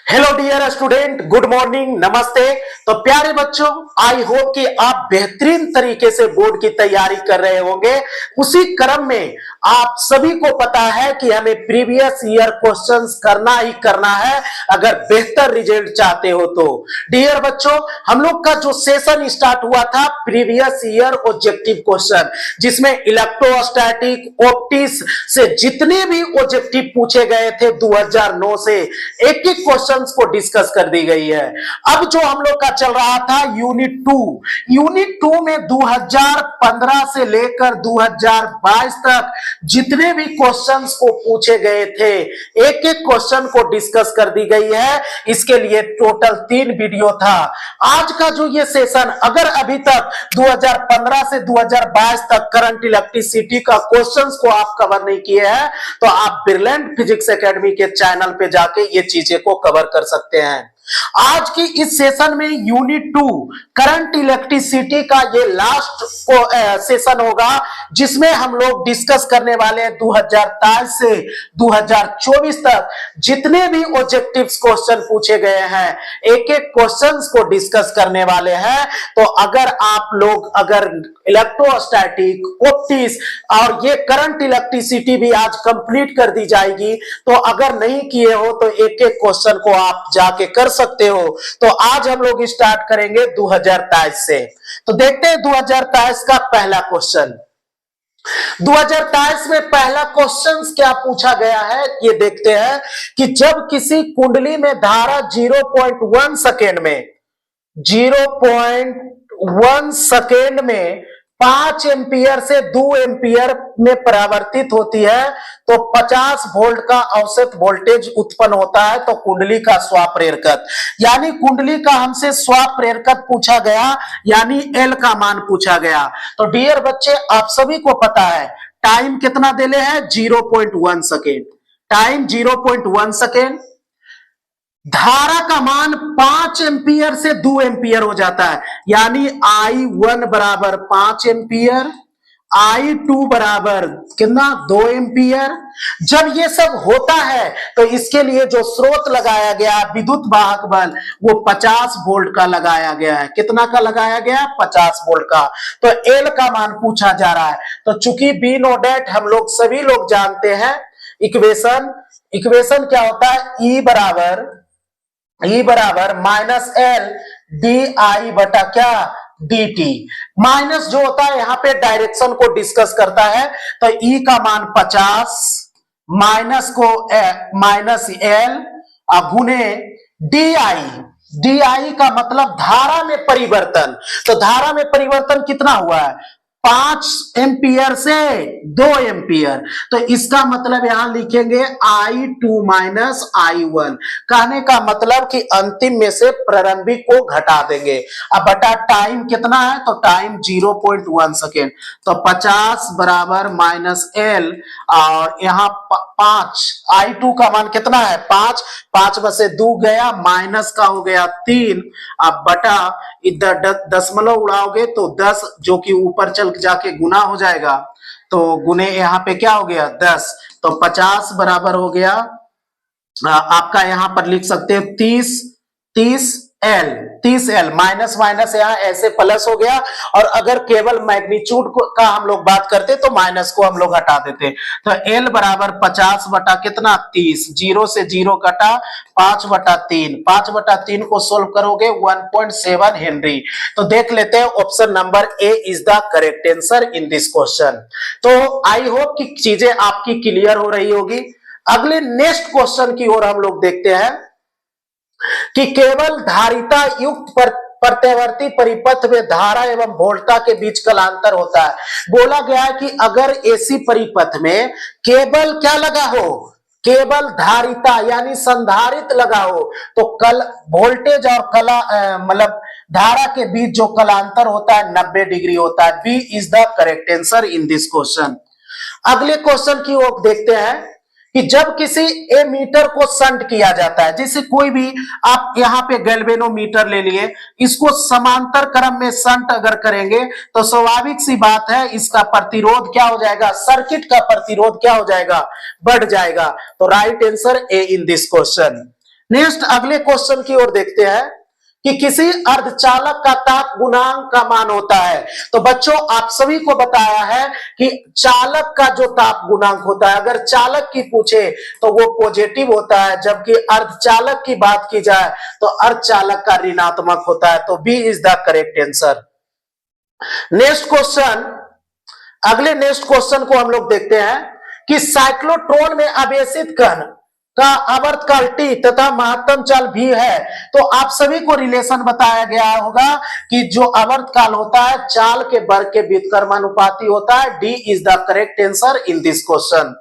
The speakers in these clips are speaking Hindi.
Hello dear student, good morning, नमस्ते। तो प्यारे बच्चों, आई होप कि आप बेहतरीन तरीके से बोर्ड की तैयारी कर रहे होंगे। उसी क्रम में आप सभी को पता है कि हमें प्रीवियस ईयर क्वेश्चंस करना ही करना है अगर बेहतर रिजल्ट चाहते हो तो। डियर बच्चों, हम लोग का जो सेशन स्टार्ट हुआ था प्रीवियस ईयर ऑब्जेक्टिव क्वेश्चन, जिसमें इलेक्ट्रोस्टैटिक, ऑप्टिक्स से जितने भी ऑब्जेक्टिव पूछे गए थे 2009 से, एक एक क्वेश्चन को डिस्कस कर दी गई है। अब जो हम लोग का चल रहा था यूनिट 2 में 2015 से लेकर 2022 तक जितने भी क्वेश्चंस को पूछे गए थे, एक एक क्वेश्चन को डिस्कस कर दी गई है। इसके लिए टोटल 3 वीडियो था। आज का जो ये सेशन, अगर अभी तक 2015 से 2022 तक करंट इलेक्ट्रिसिटी का क्वेश्चंस को आप कवर नहीं किए हैं, तो आप ब्रिलियंट फिजिक्स एकेडमी के चैनल पे जाके ये चीजें को कवर कर सकते हैं। आज की इस सेशन में यूनिट 2 करंट इलेक्ट्रिसिटी का ये लास्ट सेशन होगा, जिसमें हम लोग डिस्कस करने वाले हैं 2023 से 2024 तक जितने भी ऑब्जेक्टिव्स क्वेश्चन पूछे गए हैं, एक एक क्वेश्चंस को डिस्कस करने वाले हैं। तो अगर इलेक्ट्रोस्टैटिक, ऑप्टिक्स और ये करंट इलेक्ट्रिसिटी भी आज कंप्लीट कर दी जाएगी, तो अगर नहीं किए हो तो एक एक क्वेश्चन को आप जाके कर सकते हो। तो आज हम लोग स्टार्ट करेंगे 2023 से। तो देखते हैं 2023 का पहला क्वेश्चन। 2023 में पहला क्वेश्चन क्या पूछा गया है, ये देखते हैं कि जब किसी कुंडली में धारा 0.1 सेकेंड में 5 एम्पियर से 2 एम्पियर में परावर्तित होती है, तो 50 वोल्ट का औसत वोल्टेज उत्पन्न होता है। तो कुंडली का स्वाप्रेरकत्व, यानी कुंडली का हमसे स्वाप्रेरकत्व पूछा गया, यानी एल का मान पूछा गया। तो डियर बच्चे, आप सभी को पता है टाइम कितना देले है, 0.1 सेकेंड। Time 0.1 second. धारा का मान 5 एम्पियर से 2 एम्पियर हो जाता है, यानी I1 बराबर 5 एम्पियर, I2 बराबर कितना, 2 एम्पियर। जब ये सब होता है तो इसके लिए जो स्रोत लगाया गया विद्युत वाहक बल, वो 50 वोल्ट का लगाया गया है। कितना का लगाया गया, 50 वोल्ट का। तो एल का मान पूछा जा रहा है। तो चूंकि बी नो डेट हम लोग सभी लोग जानते हैं, इक्वेशन क्या होता है, E बराबर माइनस एल डी आई बटा क्या, डी टी। माइनस जो होता है यहाँ पे डायरेक्शन को डिस्कस करता है। तो E का मान 50, माइनस एल गुने डी आई का मतलब धारा में परिवर्तन। तो धारा में परिवर्तन कितना हुआ है, 5 एम्पियर से 2 एम्पियर। तो इसका मतलब यहां लिखेंगे I2 माइनस I1। कहने का मतलब कि अंतिम में से प्रारंभिक को घटा देंगे। अब बटा टाइम कितना है, तो टाइम 0.1 सेकेंड। तो 50 बराबर माइनस एल, और यहां 5, I2 का मान कितना है, 5 में से 2 गया, माइनस का हो गया 3। अब बटा इधर दशमलव उड़ाओगे तो 10, जो कि ऊपर चल जाके गुना हो जाएगा। तो गुने यहाँ पे क्या हो गया, 10। तो 50 बराबर हो गया, आपका यहां पर लिख सकते हैं 30 एल। माइनस माइनस यहाँ ऐसे प्लस हो गया। और अगर केवल मैग्नीट्यूड का हम लोग बात करते तो माइनस को हम लोग हटा देते। तो एल बराबर 50 बटा कितना, 30। 0 से 0 कटा, 5 बटा 3। 5 बटा 3 को सोल्व करोगे 1.7 हेनरी। तो देख लेते हैं, option number A is the correct answer in this question. तो आई होप कि चीजें आपकी क्लियर हो रही होगी। अगले नेक्स्ट क्वेश्चन की ओर हम लोग देखते हैं कि केवल धारिता युक्त प्रत्यावर्ती परिपथ में धारा एवं वोल्टा के बीच कालांतर होता है। बोला गया है कि अगर एसी परिपथ में केवल क्या लगा हो, केवल धारिता यानी संधारित्र लगा हो, तो कल वोल्टेज और मतलब धारा के बीच जो कालांतर होता है 90 डिग्री होता है। B is the correct answer in this question. अगले क्वेश्चन की ओर देखते हैं कि जब किसी एमीटर को शंट किया जाता है, जैसे कोई भी आप यहाँ पे गैल्वेनोमीटर ले लिए, इसको समांतर क्रम में शंट अगर करेंगे तो स्वाभाविक सी बात है इसका प्रतिरोध क्या हो जाएगा, सर्किट का प्रतिरोध क्या हो जाएगा, बढ़ जाएगा। तो right answer A in this question. Next अगले क्वेश्चन की ओर देखते हैं कि किसी अर्धचालक का ताप गुणांक का मान होता है। तो बच्चों आप सभी को बताया है कि चालक का जो ताप गुणांक होता है, अगर चालक की पूछे तो वो पॉजिटिव होता है, जबकि अर्धचालक की बात की जाए तो अर्धचालक का ऋणात्मक होता है। तो B is the correct answer. Next question, अगले नेक्स्ट क्वेश्चन को हम लोग देखते हैं कि साइक्लोट्रॉन में आवेशित कण का आवर्तकाल टी तथा महत्तम चाल भी है। तो आप सभी को रिलेशन बताया गया होगा कि जो आवर्तकाल होता है चाल के वर्ग के व्युत्क्रमानुपाती होता है। D is the correct answer in this question.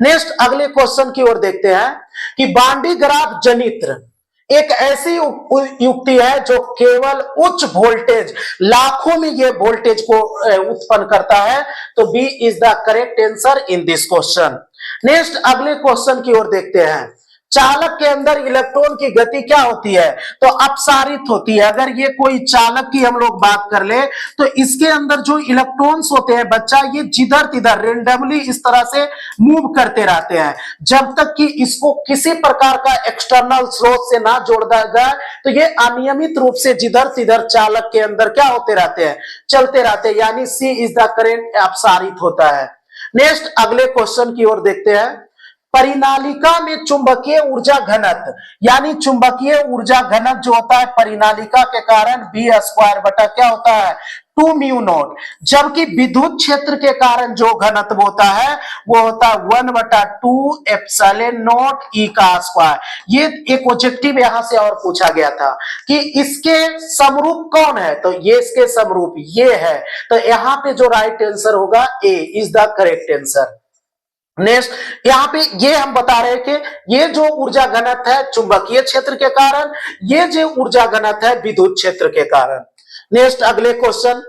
Next अगले क्वेश्चन की ओर देखते हैं कि बांडी ग्राफ जनित्र एक ऐसी युक्ति है जो केवल उच्च वोल्टेज, लाखों में ये वोल्टेज को उत्पन्न करता है। तो B is the correct answer in this question. Next अगले क्वेश्चन की ओर देखते हैं, चालक के अंदर इलेक्ट्रॉन की गति क्या होती है? तो अपसारित होती है। अगर ये कोई चालक की हम लोग बात कर ले तो इसके अंदर जो इलेक्ट्रॉन्स होते हैं बच्चा, ये जिधर तिधर रेंडमली इस तरह से मूव करते रहते हैं जब तक कि इसको किसी प्रकार का एक्सटर्नल स्रोत से ना जोड़ दिया जाए। तो ये अनियमित रूप से जिधर तिधर चालक के अंदर क्या होते रहते हैं, चलते रहते हैं, यानी सी इज द करेक्ट, अपसारित होता है। नेक्स्ट अगले क्वेश्चन की ओर देखते हैं, परिनालिका में चुंबकीय ऊर्जा घनत्व, यानी चुंबकीय ऊर्जा घनत्व जो होता है परिनालिका के कारण बी स्क्वायर बटा क्या होता है 2 म्यू नॉट, जबकि विद्युत क्षेत्र के कारण जो घनत्व होता है वो होता है 1 बटा 2 एप्सिलॉन नॉट ई का स्क्वायर। ये एक ऑब्जेक्टिव यहां से और पूछा गया था कि इसके समरूप कौन है, तो ये इसके समरूप ये है। तो यहां पे जो राइट आंसर होगा A is the correct answer. Next यहां पे ये हम बता रहे हैं कि ये जो ऊर्जा घनत्व है चुंबकीय क्षेत्र के कारण, ये जो ऊर्जा घनत्व है विद्युत क्षेत्र के कारण। नेक्स्ट अगले क्वेश्चन,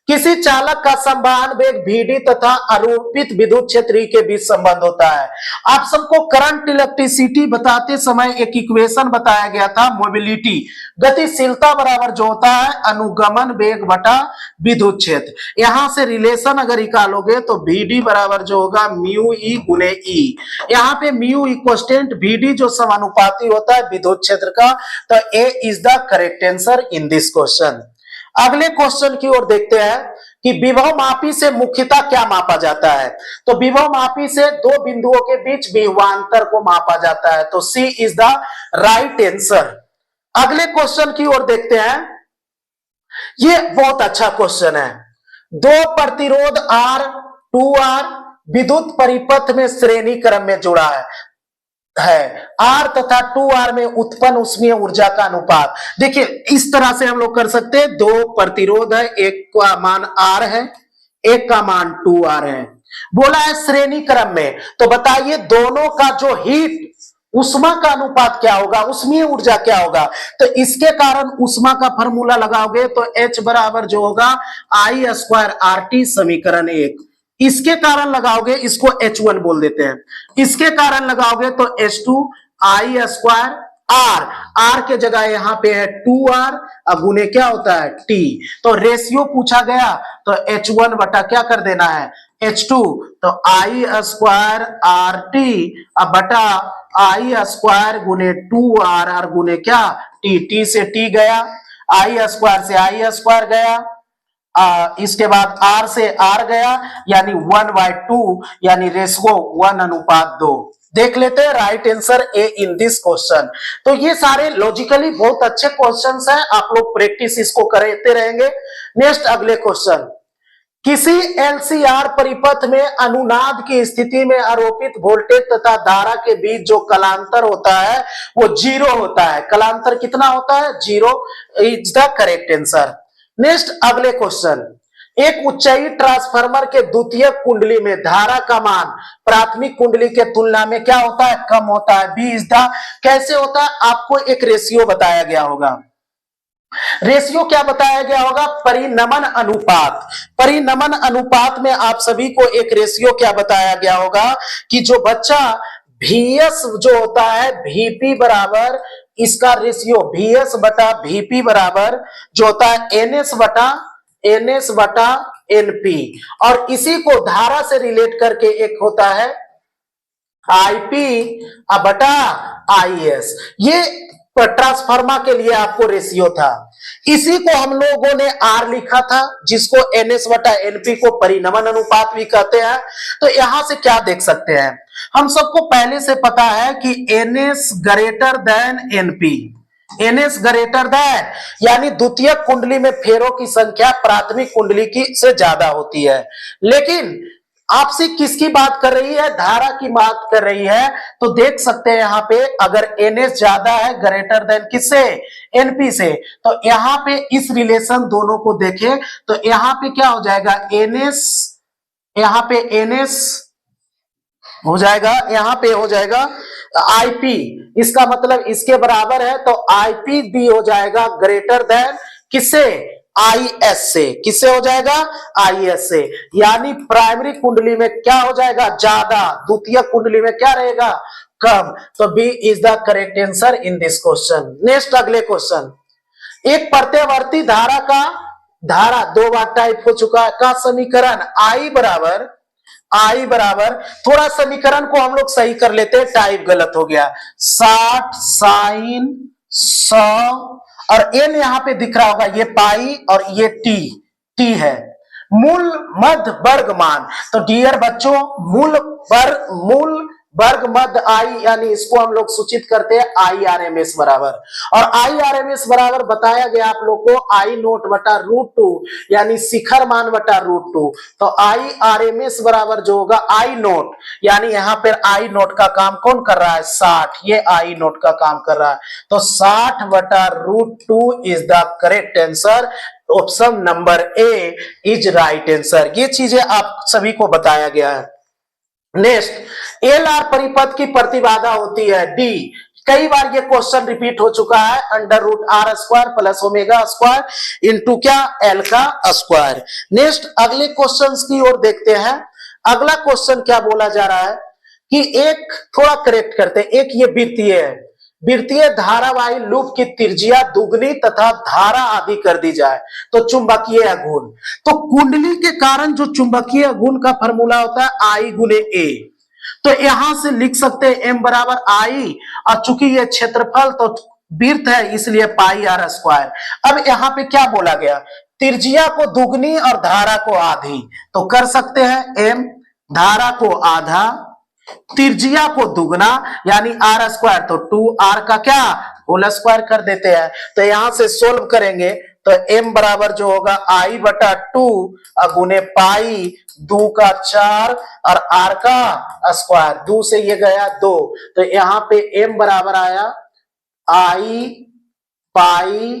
किसी चालक का संवहन वेग Vd तथा आरोपित विद्युत क्षेत्र E के बीच संबंध होता है। आप सबको करंट इलेक्ट्रिसिटी बताते समय एक इक्वेशन बताया गया था, मोबिलिटी, गतिशीलता बराबर जो होता है अनुगमन वेग बटा विद्युत क्षेत्र। यहां से रिलेशन अगर निकालोगे तो Vd बराबर जो होगा म्यू ई गुने ई, यहाँ पे म्यू इक्वस्टेंट Vd जो समानुपाती होता है विद्युत क्षेत्र का। तो A is the correct answer in this question. अगले क्वेश्चन की ओर देखते हैं कि विभव मापी से मुख्यतः क्या मापा जाता है। तो विभव मापी से दो बिंदुओं के बीच विभवांतर को मापा जाता है। तो सी इज द राइट आंसर। अगले क्वेश्चन की ओर देखते हैं, ये बहुत अच्छा क्वेश्चन है। दो प्रतिरोध R 2R विद्युत परिपथ में श्रेणी क्रम में जुड़ा है R तथा 2R में उत्पन्न ऊष्मीय ऊर्जा का अनुपात। देखिए इस तरह से हम लोग कर सकते हैं, दो प्रतिरोध है, एक का मान R है, एक का मान 2R है, बोला है श्रेणी क्रम में। तो बताइए दोनों का जो हीट उष्मा का अनुपात क्या होगा, उष्मीय ऊर्जा क्या होगा। तो इसके कारण उष्मा का फॉर्मूला लगाओगे तो H बराबर जो होगा I स्क्वायर RT समीकरण 1। इसके कारण लगाओगे, इसको H1 बोल देते हैं, इसके कारण लगाओगे तो H2 I स्क्वायर R के जगह यहां पे है 2R गुने क्या होता है T। तो रेशियो पूछा गया तो H1 बटा क्या कर देना है H2, तो I स्क्वायर RT बटा I स्क्वायर गुने 2R गुने क्या T से T गया, I स्क्वायर से I स्क्वायर गया, इसके बाद R से R गया, यानी 1/2, यानी रेशियो 1:2। देख लेते हैं right answer A in this question. तो ये सारे लॉजिकली बहुत अच्छे क्वेश्चंस हैं, आप लोग प्रैक्टिस इसको करते रहेंगे। नेक्स्ट अगले क्वेश्चन, किसी LCR परिपथ में अनुनाद की स्थिति में आरोपित वोल्टेज तथा धारा के बीच जो कलांतर होता है वो 0 होता है। कलांतर कितना होता है 0 is the correct answer. Next अगले क्वेश्चन, एक उच्चाई ट्रांसफार्मर के द्वितीयक कुंडली में धारा का मान प्राथमिक कुंडली के तुलना में क्या होता है कम होता है। बी इज द, कैसे होता है आपको एक रेशियो बताया गया होगा। रेशियो क्या बताया गया होगा, परिनमन अनुपात। परिनमन अनुपात में आप सभी को एक रेशियो क्या बताया गया होगा कि जो बच्चा VS जो होता है VP बराबर इसका रेशियो VS बटा VP बराबर जो होता है NS बटा NP, और इसी को धारा से रिलेट करके एक होता है IP बटा IS। ये ट्रांसफार्मा के लिए आपको रेशियो था। इसी को हम लोगों ने R लिखा था, जिसको NS बटा NP को परिनमन अनुपात भी कहते हैं। तो यहां से क्या देख सकते हैं, हम सबको पहले से पता है कि NS greater than NP। NS greater than यानी द्वितीयक कुंडली में फेरों की संख्या प्राथमिक कुंडली की से ज्यादा होती है। लेकिन आपसे किसकी बात कर रही है, धारा की बात कर रही है। तो देख सकते हैं यहां पे अगर NS ज्यादा है ग्रेटर देन किससे, NP से, तो यहां पे इस रिलेशन दोनों को देखें तो यहां पे क्या हो जाएगा, NS, यहां पे NS हो जाएगा, यहां पे हो जाएगा IP। इसका मतलब इसके बराबर है, तो IP भी हो जाएगा ग्रेटर देन किससे, IS से। किससे हो जाएगा, IS से। यानी प्राइमरी कुंडली में क्या हो जाएगा, ज्यादा, द्वितीय कुंडली में क्या रहेगा, कम। तो B is the correct answer in this question. Next अगले क्वेश्चन, एक प्रत्यावर्ती धारा का, धारा दो बार टाइप हो चुका है, का समीकरण I बराबर, थोड़ा समीकरण को हम लोग सही कर लेते हैं, टाइप गलत हो गया, 60 साइन 100 और n यहां पे दिख रहा होगा, ये पाई और ये टी है। मूल मध्य वर्ग मान, तो डियर बच्चों मूल वर्ग मध्य आई, यानी इसको हम लोग सूचित करते हैं IRMS बराबर। और IRMS बराबर बताया गया आप लोग को I नोट बटा √2 यानी शिखर मान बटा √2। तो IRMS बराबर जो होगा I नोट, यानी यहां पर I नोट का काम कौन कर रहा है, 60, ये I नोट का काम कर रहा है। तो 60 बटा √2 is the correct answer. Option number A is right answer. ये चीजें आप सभी को बताया गया है। नेक्स्ट, LR परिपथ की प्रतिबाधा होती है D। कई बार ये क्वेश्चन रिपीट हो चुका है, √R² plus omega square into क्या, L का स्क्वायर। नेक्स्ट अगले क्वेश्चन की ओर देखते हैं। अगला क्वेश्चन क्या बोला जा रहा है कि एक, थोड़ा करेक्ट करते हैं, एक ये वृत्तीय है, वृत्तीय धारावाही लूप की त्रिज्या दुगनी तथा धारा आदि कर दी जाए तो चुंबकीय गुण। तो कुंडली के कारण जो चुंबकीय गुण का फॉर्मूला होता है I गुने A। तो यहां से लिख सकते हैं M बराबर I, और चूंकि ये क्षेत्रफल तो वृत्त है इसलिए पाई R²। अब यहां पे क्या बोला गया, त्रिज्या को दुगनी और धारा को आधी, तो कर सकते हैं M, धारा को आधा, त्रिज्या को दुगना यानी R², तो 2R का क्या, होल स्क्वायर कर देते हैं। तो यहां से सोल्व करेंगे तो M बराबर जो होगा I बटा 2 गुने पाई 2 का 4 और R का स्क्वायर, 2 से ये गया 2, तो यहां पे M बराबर आया I पाई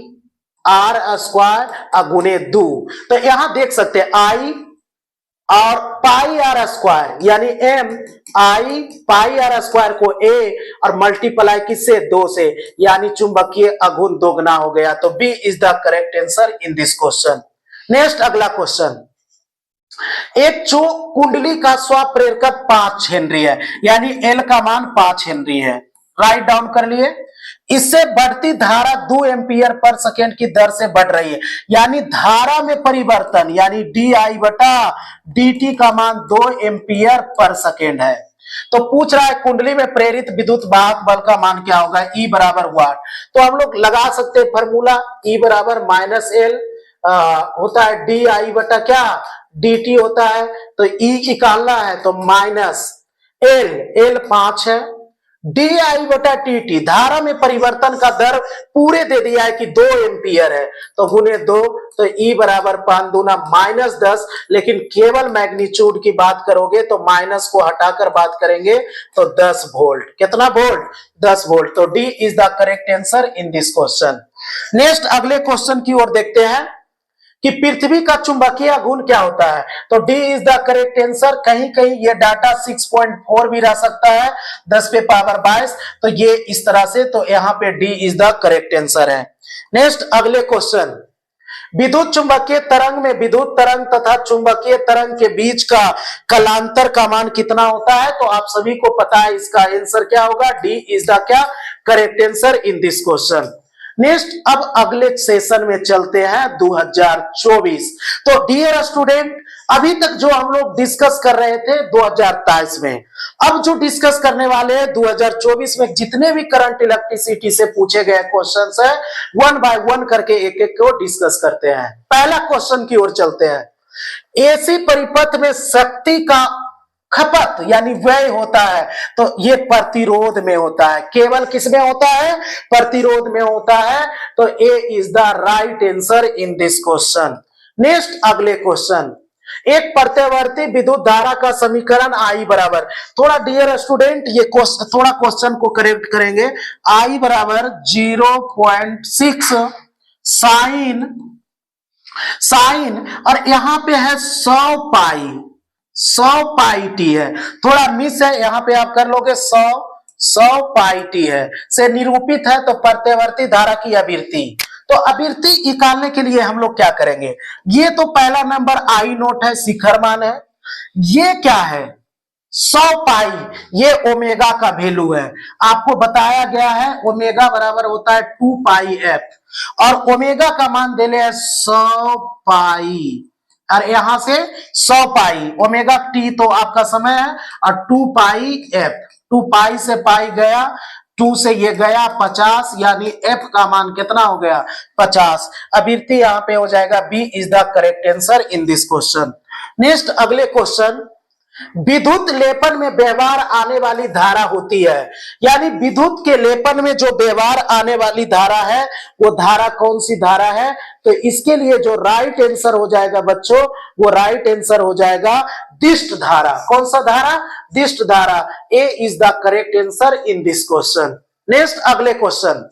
R² गुने 2। तो यहां देख सकते हैं I और पाई R² यानी M I पाई R² को A और मल्टीप्लाई किससे, 2 से, यानी चुंबकीय अघूर्ण दोगुना हो गया। तो B is the correct answer in this question. Next अगला क्वेश्चन, एक चो कुंडली का स्वप्रेरकत्व 5 हेनरी है, यानी L का मान 5 हेनरी है। राइट डाउन कर लिए। इससे बढ़ती धारा 2 एम्पियर पर सेकेंड की दर से बढ़ रही है, यानी धारा में परिवर्तन यानी DI बटा DT का मान 2 एम्पियर पर सेकेंड है। तो पूछ रहा है कुंडली में प्रेरित विद्युत वाहक बल का मान क्या होगा, E बराबर वाट। तो हम लोग लगा सकते हैं फॉर्मूला, E बराबर -L होता है DI बटा क्या, DT होता है। तो E निकालना है तो -L 5 है, DI बटा TT धारा में परिवर्तन का दर पूरे दे दिया है कि 2 एम्पियर है, तो गुने 2, तो E बराबर 5 दूना -10, लेकिन केवल मैग्नीट्यूड की बात करोगे तो माइनस को हटाकर बात करेंगे तो 10 वोल्ट। कितना वोल्ट, 10 वोल्ट। तो D is the correct answer in this question. Next अगले क्वेश्चन की ओर देखते हैं कि पृथ्वी का चुंबकीय गुण क्या होता है। तो D is the correct answer. कहीं कहीं ये डाटा 6.4 भी रह सकता है, 10 पे पावर 22, तो ये इस तरह से, तो यहाँ पे D is the correct answer है। नेक्स्ट अगले क्वेश्चन, विद्युत चुंबकीय तरंग में विद्युत तरंग तथा चुंबकीय तरंग के बीच का कलांतर का मान कितना होता है। तो आप सभी को पता है इसका आंसर क्या होगा, D इज द क्या, correct answer in this question. Next अब अगले सेशन में चलते हैं 2024। तो डियर स्टूडेंट, अभी तक जो हम लोग डिस्कस कर रहे थे 2023 में, अब जो डिस्कस करने वाले हैं 2024 में जितने भी करंट इलेक्ट्रिसिटी से पूछे गए क्वेश्चंस है, वन बाय वन करके एक एक को डिस्कस करते हैं। पहला क्वेश्चन की ओर चलते हैं। एसी परिपथ में शक्ति का खपत यानी व्यय होता है, तो ये प्रतिरोध में होता है। केवल किसमें होता है? प्रतिरोध में होता है। तो A is the right answer in this question. Next अगले क्वेश्चन, एक प्रत्यावर्ती विद्युत धारा का समीकरण आई बराबर, थोड़ा डियर स्टूडेंट ये थोड़ा क्वेश्चन को करेक्ट करेंगे। आई बराबर 0.6 साइन और यहां पे है 100 पाई टी है, थोड़ा मिस है, यहां पे आप कर लोगे 100 पाई टी है से निरूपित है। तो प्रत्यावर्ती धारा की आवृत्ति, तो आवृत्ति निकालने के लिए हम लोग क्या करेंगे? ये तो पहला नंबर आई नोट है, शिखर मान है। ये क्या है? 100 पाई, ये ओमेगा का वैल्यू है। आपको बताया गया है ओमेगा बराबर होता है 2 पाई एफ, और ओमेगा का मान दे ले 100 पाई, और यहां से 100 पाई ओमेगा टी तो आपका समय है, और 2 पाई एफ, 2 पाई से पाई गया, 2 से ये गया 50, यानी एफ का मान कितना हो गया? 50। आवृत्ति यहां पे हो जाएगा B is the correct answer in this question. Next अगले क्वेश्चन, विद्युत लेपन में व्यवहार आने वाली धारा होती है, यानी विद्युत के लेपन में जो व्यवहार आने वाली धारा है वो धारा कौन सी धारा है? तो इसके लिए जो राइट आंसर हो जाएगा बच्चों, वो राइट आंसर हो जाएगा दिष्ट धारा। कौन सा धारा? दिष्ट धारा। A is the correct answer in this question. Next अगले क्वेश्चन,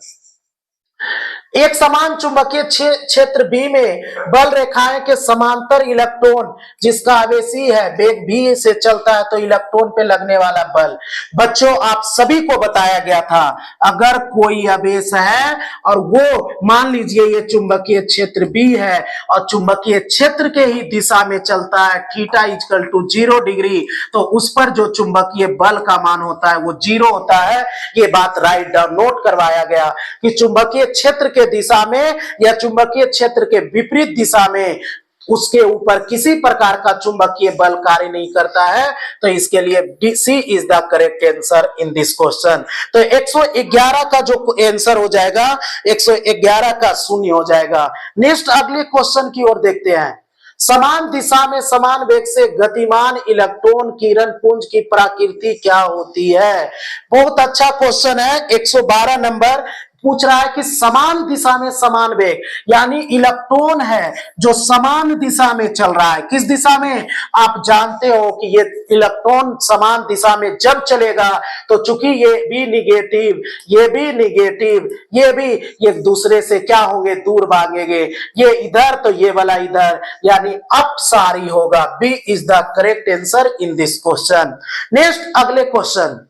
एक समान चुंबकीय क्षेत्र बी में बल रेखाएं के समांतर इलेक्ट्रॉन जिसका आवेशी है वेग भी से चलता है, तो इलेक्ट्रॉन पे लगने वाला बल। बच्चों आप सभी को बताया गया था, अगर कोई आवेश है और वो मान लीजिए ये चुंबकीय क्षेत्र बी है और चुंबकीय क्षेत्र के ही दिशा में चलता है, थीटा इक्वल टू 0 डिग्री, तो उस पर जो चुंबकीय बल का मान होता है वो 0 होता है। ये बात राइट डाउन नोट करवाया गया कि चुंबकीय क्षेत्र के दिशा में या चुंबकीय क्षेत्र के विपरीत दिशा में उसके ऊपर किसी प्रकार का चुंबकीय बल कार्य नहीं करता है। तो इसके लिए C is the correct answer in this question. तो 111 का जो आंसर हो जाएगा 111 का शून्य हो जाएगा। नेक्स्ट अगले क्वेश्चन की ओर देखते हैं। समान दिशा में समान वेग से गतिमान इलेक्ट्रॉन किरण पुंज की प्रकृति क्या होती है? बहुत अच्छा क्वेश्चन है। 112 नंबर पूछ रहा है कि समान दिशा में समान वेग, यानी इलेक्ट्रॉन है जो समान दिशा में चल रहा है। किस दिशा में? आप जानते हो कि ये इलेक्ट्रॉन समान दिशा में जब चलेगा तो चूंकि ये भी निगेटिव, ये भी निगेटिव, ये भी एक दूसरे से क्या होंगे? दूर भागेंगे। ये इधर तो ये वाला इधर, यानी अपसारी होगा। B is the correct answer in this question. Next अगले क्वेश्चन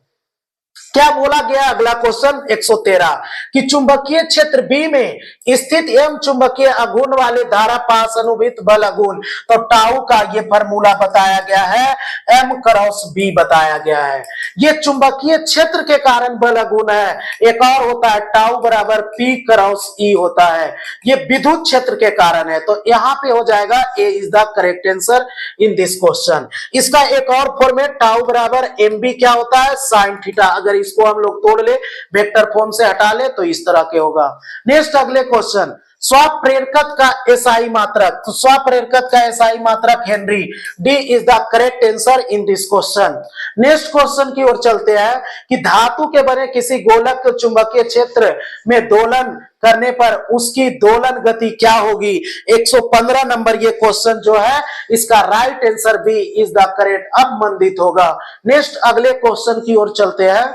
क्या बोला गया? अगला क्वेश्चन 113 कि चुंबकीय क्षेत्र बी में स्थित एम चुंबकीय आघूर्ण वाले धारा पास अनुभित बल आघूर्ण, तो टाउ का ये फॉर्मूला बताया गया है, एम क्रॉस बी बताया गया है। ये चुंबकीय क्षेत्र के कारण बल आघूर्ण है। एक और होता है टाउ बराबर पी क्रॉस ई होता है, ये विद्युत क्षेत्र के कारण है। तो यहाँ पे हो जाएगा A is the correct answer in this question. इसका एक और फॉर्मेट टाउ बराबर एम बी क्या होता है? Sine theta. अगर इसको हम लोग तोड़ ले, वेक्टर फॉर्म से हटा ले, तो इस तरह के होगा। नेक्स्ट अगले क्वेश्चन, स्वप्रेरकत का एसआई मात्रक, तो स्वप्रेरकत का एसआई मात्रक Henry. D is the correct answer in this question. Next question की ओर चलते हैं कि धातु के बने किसी गोलक के चुंबकीय क्षेत्र में दोलन करने पर उसकी दोलन गति क्या होगी? 115 नंबर ये क्वेश्चन जो है, इसका right answer B is the correct अवमंदित होगा। नेक्स्ट अगले क्वेश्चन की ओर चलते हैं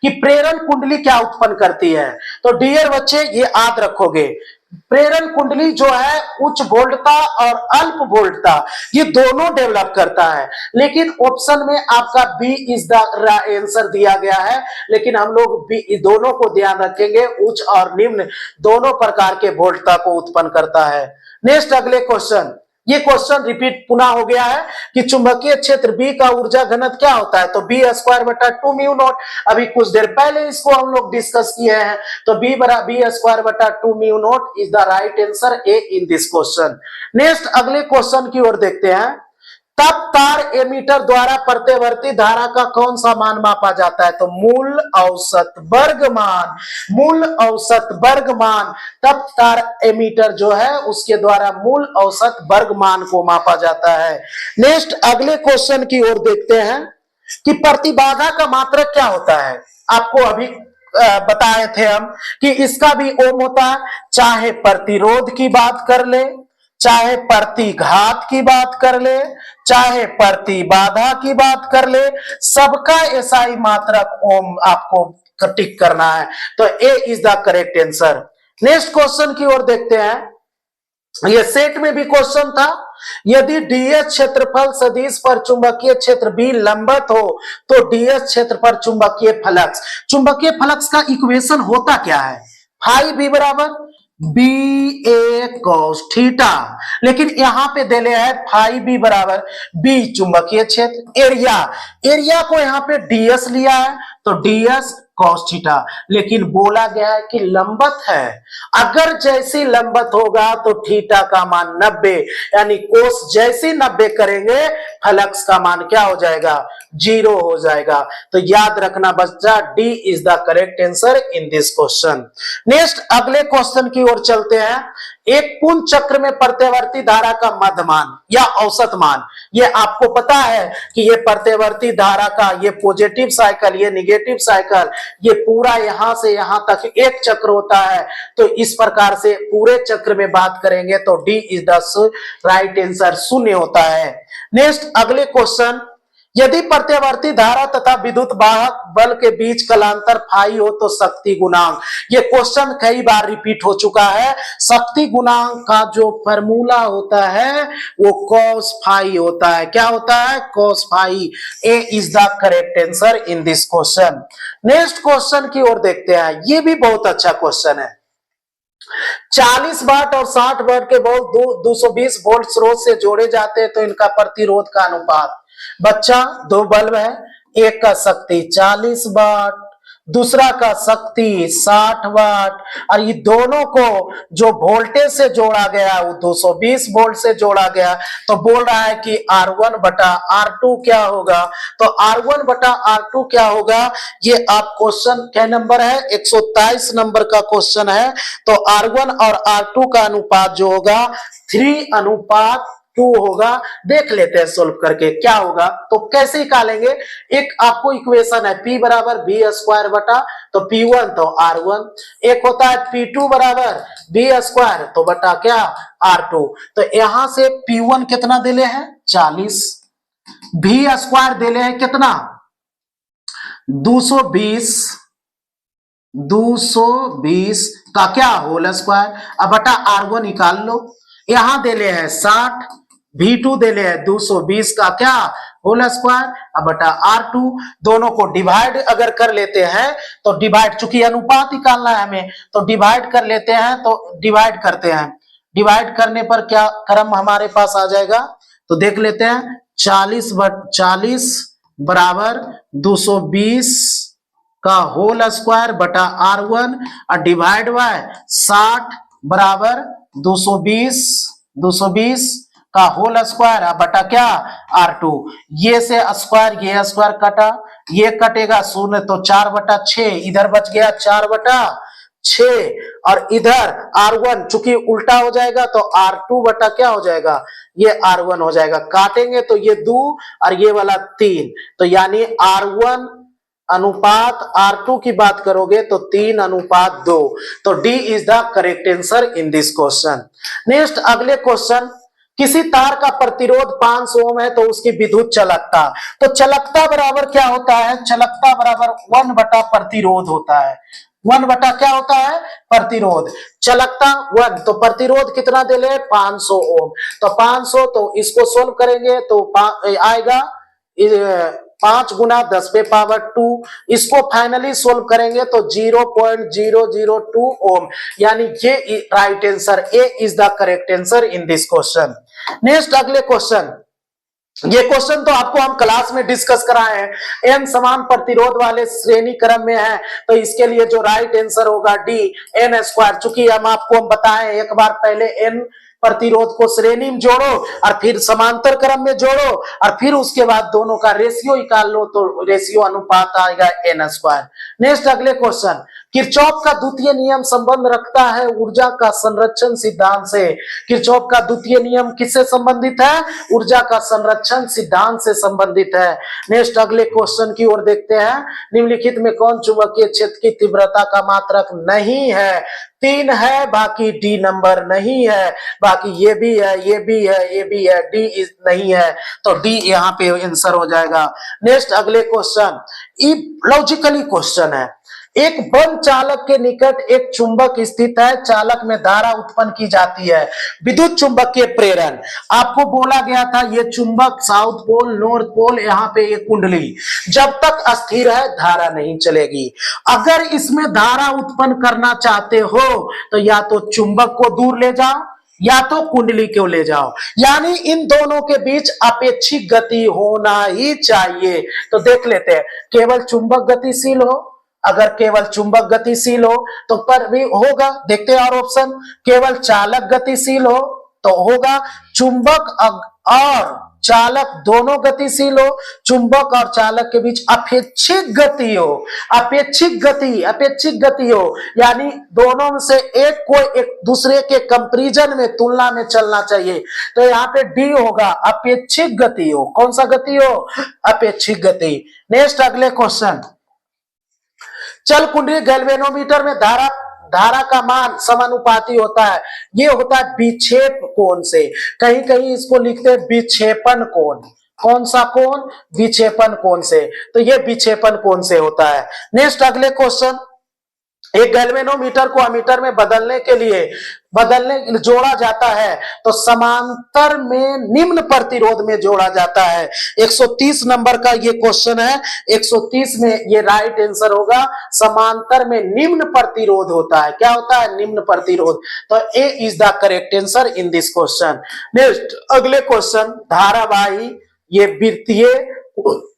कि प्रेरण कुंडली क्या उत्पन्न करती है? तो डियर बच्चे ये याद रखोगे, प्रेरण कुंडली जो है उच्च वोल्टता और अल्प वोल्टता ये दोनों डेवलप करता है, लेकिन ऑप्शन में आपका बी इज द आंसर दिया गया है, लेकिन हम लोग बी दोनों को ध्यान रखेंगे, उच्च और निम्न दोनों प्रकार के वोल्टता को उत्पन्न करता है। नेक्स्ट अगले क्वेश्चन, ये क्वेश्चन रिपीट पुनः हो गया है कि चुंबकीय क्षेत्र बी का ऊर्जा घनत्व क्या होता है, तो बी स्क्वायर बटा 2 म्यू नॉट। अभी कुछ देर पहले इसको हम लोग डिस्कस किए हैं, तो बी स्क्वायर बटा 2 mu naught is the right answer A in this question. Next अगले क्वेश्चन की ओर देखते हैं। तब तार एमीटर द्वारा प्रत्यवर्ती धारा का कौन सा मान मापा जाता है, तो मूल औसत वर्ग मान। मूल औसत वर्ग मान तब तार एमीटर जो है उसके द्वारा मूल औसत वर्ग मान को मापा जाता है। नेक्स्ट अगले क्वेश्चन की ओर देखते हैं कि प्रतिबाधा का मात्रक क्या होता है। आपको अभी बताए थे हम कि इसका भी ओम होता है, चाहे प्रतिरोध की बात कर ले, चाहे प्रतिघात की बात कर ले, चाहे प्रतिबाधा की बात कर ले, सबका एसआई मात्रक ओम आपको टिक करना है, तो A is the correct answer. Next question की ओर देखते हैं। ये सेट में भी क्वेश्चन था, यदि डीएस क्षेत्रफल सदिश पर चुंबकीय क्षेत्र बी लंबवत हो तो डीएस क्षेत्र पर चुंबकीय फ्लक्स। चुंबकीय फ्लक्स का इक्वेशन होता क्या है, फाई बी बराबर बी ए कॉस थीटा, लेकिन यहां पे दे ले है फाई बी बराबर बी चुंबकीय क्षेत्र, एरिया, एरिया को यहां पे डीएस लिया है तो डीएस कॉस थीटा, लेकिन बोला गया है कि लंबवत है, अगर जैसी लंबवत होगा तो थीटा का मान 90, यानी कोस जैसी 90 करेंगे फ्लक्स का मान क्या हो जाएगा, 0 हो जाएगा। तो याद रखना बच्चा, D is the correct answer in this question. Next अगले क्वेश्चन की ओर चलते हैं। एक पूर्ण चक्र में प्रत्यवर्ती धारा का मध्य मान या औसत मान, ये आपको पता है कि ये प्रत्यवर्ती धारा का ये पॉजिटिव साइकिल, ये निगेटिव साइकिल, ये पूरा यहां से यहां तक एक चक्र होता है, तो इस प्रकार से पूरे चक्र में बात करेंगे तो D is the right answer, शून्य होता है। नेक्स्ट अगले क्वेश्चन, यदि प्रत्यवर्ती धारा तथा विद्युत वाहक बल के बीच कलांतर फाई हो तो शक्ति गुणांक। ये क्वेश्चन कई बार रिपीट हो चुका है। शक्ति गुणांक का जो फॉर्मूला होता है वो cos फाई होता है। क्या होता है, cos phi. A is the correct answer in this question. Next question की ओर देखते हैं, ये भी बहुत अच्छा क्वेश्चन है। 40 वाट और 60 वाट के बल्ब 220 वोल्ट स्रोत से जोड़े जाते हैं तो इनका प्रतिरोध का अनुपात। बच्चा, दो बल्ब है, एक का शक्ति 40 वाट, दूसरा का शक्ति 60 वाट, और ये दोनों को जो वोल्टेज से जोड़ा गया वो 220 वोल्ट से जोड़ा गया, तो बोल रहा है कि R1 बटा R2 क्या होगा, तो R1 बटा R2 क्या होगा, ये आप क्वेश्चन क्या नंबर है, 123 नंबर का क्वेश्चन है। तो R1 और R2 का अनुपात जो होगा 3:2 होगा। देख लेते हैं सोल्व करके क्या होगा, तो कैसे निकालेंगे। एक आपको इक्वेशन है P बराबर बी स्क्वायर बटा तो P1 तो R1, एक होता है P2 बराबर बी स्क्वायर तो बटा क्या R2, तो यहां से P1 कितना दिले हैं 40, बी स्क्वायर दिले हैं कितना 220 का क्या होल स्क्वायर, अब बटा R1 निकाल लो, यहां दिले हैं 60, V2 दिले हैं 220 का क्या होल स्क्वायर, अब बटा R2, दोनों को डिवाइड अगर कर लेते हैं तो डिवाइड, चूंकि अनुपात निकालना है हमें तो डिवाइड कर लेते हैं, तो डिवाइड करते हैं, डिवाइड करने पर क्या क्रम हमारे पास आ जाएगा, तो देख लेते हैं 40 बराबर 220 का होल स्क्वायर बटा R1 और डिवाइड बाय 60 बराबर 220 का होल स्क्वायर बटा क्या R2, ये से स्क्वायर ये स्क्वायर कटा, ये कटेगा 0 तो 4/6, इधर बच गया 4/6, और इधर R1 चूंकि उल्टा हो जाएगा तो R2 बटा क्या हो जाएगा, ये R1 हो जाएगा, काटेंगे तो ये 2 और ये वाला 3, तो यानी R1 अनुपात R2 की बात करोगे तो 3:2, तो D is the correct answer in this question. Next अगले क्वेश्चन, किसी तार का प्रतिरोध 500 ओम है तो उसकी विद्युत चालकता, तो चालकता बराबर क्या होता है, चालकता बराबर 1 बटा प्रतिरोध होता है, 1 बटा क्या होता है प्रतिरोध, चालकता 1, तो प्रतिरोध कितना दे ले 500 ओम, तो 500, तो इसको सोल्व करेंगे तो आएगा 5 गुना 10⁻², इसको फाइनली सोल्व करेंगे तो 0.002 ओम, यानी ये right answer, A is the correct answer in this question. Next अगले क्वेश्चन, ये क्वेश्चन तो आपको हम क्लास में डिस्कस कराए हैं। एन समान प्रतिरोध वाले श्रेणी क्रम में है, तो इसके लिए जो राइट आंसर होगा डी एन स्क्वायर। चूंकि हम बताएं एक बार पहले, एन प्रतिरोध को श्रेणी में जोड़ो और फिर समांतर क्रम में जोड़ो और फिर उसके बाद दोनों का रेशियो निकाल लो, तो रेशियो अनुपात आएगा एन स्क्वायर। नेक्स्ट अगले क्वेश्चन, किरचॉफ का द्वितीय नियम संबंध रखता है ऊर्जा का संरक्षण सिद्धांत से। किरचॉफ का द्वितीय नियम किससे संबंधित है? ऊर्जा का संरक्षण सिद्धांत से संबंधित है। नेक्स्ट अगले क्वेश्चन की ओर देखते हैं, निम्नलिखित में कौन चुंबकीय क्षेत्र की तीव्रता का मात्रक नहीं है? 3 है, बाकी डी नंबर नहीं है, बाकी ये भी है, ये भी है, ये भी है, डी नहीं है, तो डी यहाँ पे आंसर हो जाएगा। नेक्स्ट अगले क्वेश्चन, लॉजिकली क्वेश्चन है, एक बंद चालक के निकट एक चुंबक स्थित है, चालक में धारा उत्पन्न की जाती है, विद्युत चुंबकीय प्रेरण। आपको बोला गया था ये चुंबक साउथ पोल, नॉर्थ पोल, यहाँ पे ये कुंडली जब तक अस्थिर है धारा नहीं चलेगी। अगर इसमें धारा उत्पन्न करना चाहते हो तो या तो चुंबक को दूर ले जाओ या तो कुंडली को ले जाओ, यानी इन दोनों के बीच अपेक्षिक गति होना ही चाहिए। तो देख लेते हैं, केवल चुंबक गतिशील हो, अगर केवल चुंबक गतिशील हो तो पर भी होगा। देखते हैं और ऑप्शन, केवल चालक गतिशील हो तो होगा, चुंबक और चालक दोनों गतिशील हो, चुंबक और चालक के बीच अपेक्षिक गति हो, अपेक्षिक गति हो, यानी दोनों में से एक को एक दूसरे के कंपैरिजन में, तुलना में चलना चाहिए। तो यहाँ पे डी होगा, अपेक्षिक गति हो। कौन सा गति हो? अपेक्षिक गति। नेक्स्ट अगले क्वेश्चन, चल कुंडली गैल्वेनोमीटर में धारा का मान समानुपाती होता है, ये होता है विक्षेप कोण से। कहीं कहीं इसको लिखते हैं विक्षेपण कोण। कौन सा कोण? विक्षेपण कोण से। तो ये विक्षेपण कोण से होता है। नेक्स्ट अगले क्वेश्चन, एक गैल्वेनोमीटर को अमीटर में बदलने जोड़ा जाता है तो समांतर में निम्न प्रतिरोध में जोड़ा जाता है। 130 नंबर का ये क्वेश्चन है, 130 में ये राइट आंसर होगा, समांतर में निम्न प्रतिरोध होता है। क्या होता है? निम्न प्रतिरोध। तो A is the correct answer in this question. Next अगले क्वेश्चन, धारावाही ये वृत्तीय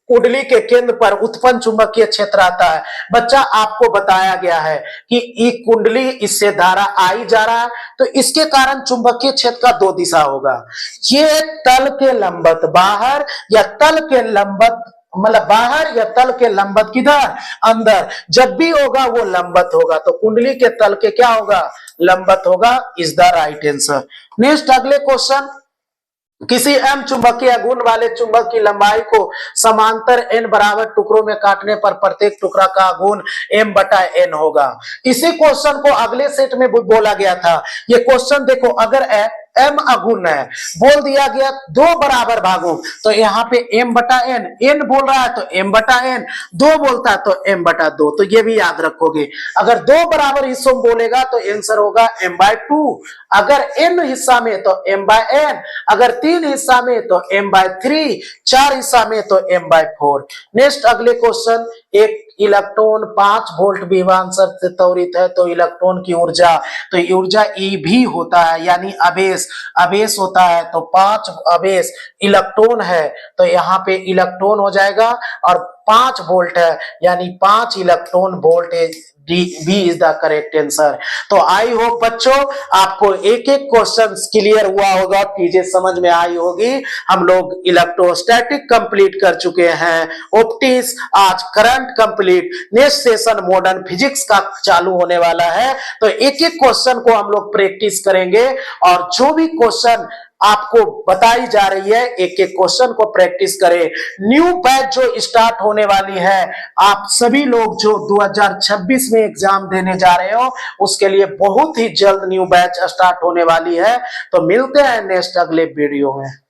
कुंडली के केंद्र पर उत्पन्न चुंबकीय क्षेत्र आता है। बच्चा आपको बताया गया है कि ये कुंडली, इससे धारा आई जा रहा है, तो इसके कारण चुंबकीय क्षेत्र का 2 दिशा होगा। ये तल के लंबवत बाहर या तल के लंबवत, मतलब बाहर या तल के लंबवत किधर? अंदर। जब भी होगा वो लंबवत होगा, तो कुंडली के तल के क्या होगा? लंबवत होगा। Is the right answer. Next अगले क्वेश्चन, किसी एम चुंबकीय गुण वाले चुंबक की लंबाई को समांतर एन बराबर टुकड़ों में काटने पर प्रत्येक टुकड़ा का गुण m/n होगा। इसी क्वेश्चन को अगले सेट में बोला गया था। ये क्वेश्चन देखो, अगर m अगुण है, बोल दिया गया 2 बराबर भागों, तो यहाँ पे m/n, n बोल रहा है तो m/n, 2 बोलता है तो m/2। तो ये भी याद रखोगे, अगर 2 बराबर हिस्सों में बोलेगा तो आंसर होगा m/2, अगर n हिस्सा में तो m/n, अगर 3 हिस्सा में तो m/3, 4 हिस्सा में तो m/4। नेक्स्ट अगले क्वेश्चन, एक इलेक्ट्रॉन 5 वोल्ट विभवांतर से त्वरित है तो इलेक्ट्रॉन की ऊर्जा, तो ऊर्जा ई भी होता है, यानी आवेश होता है, तो 5 आवेश इलेक्ट्रॉन है, तो यहाँ पे इलेक्ट्रॉन हो जाएगा, और 5 वोल्ट है, यानी 5 electron voltage. B is the correct answer. तो आई होप बच्चों आपको एक एक क्वेश्चन क्लियर हुआ होगा, चीजें समझ में आई होगी। हम लोग इलेक्ट्रोस्टैटिक कंप्लीट कर चुके हैं, ऑप्टिक्स आज current complete, next session modern physics का चालू होने वाला है। तो एक एक क्वेश्चन को हम लोग प्रैक्टिस करेंगे, और जो भी क्वेश्चन आपको बताई जा रही है एक एक क्वेश्चन को प्रैक्टिस करें। न्यू बैच जो स्टार्ट होने वाली है, आप सभी लोग जो 2026 में एग्जाम देने जा रहे हो उसके लिए बहुत ही जल्द न्यू बैच स्टार्ट होने वाली है। तो मिलते हैं नेक्स्ट अगले वीडियो में।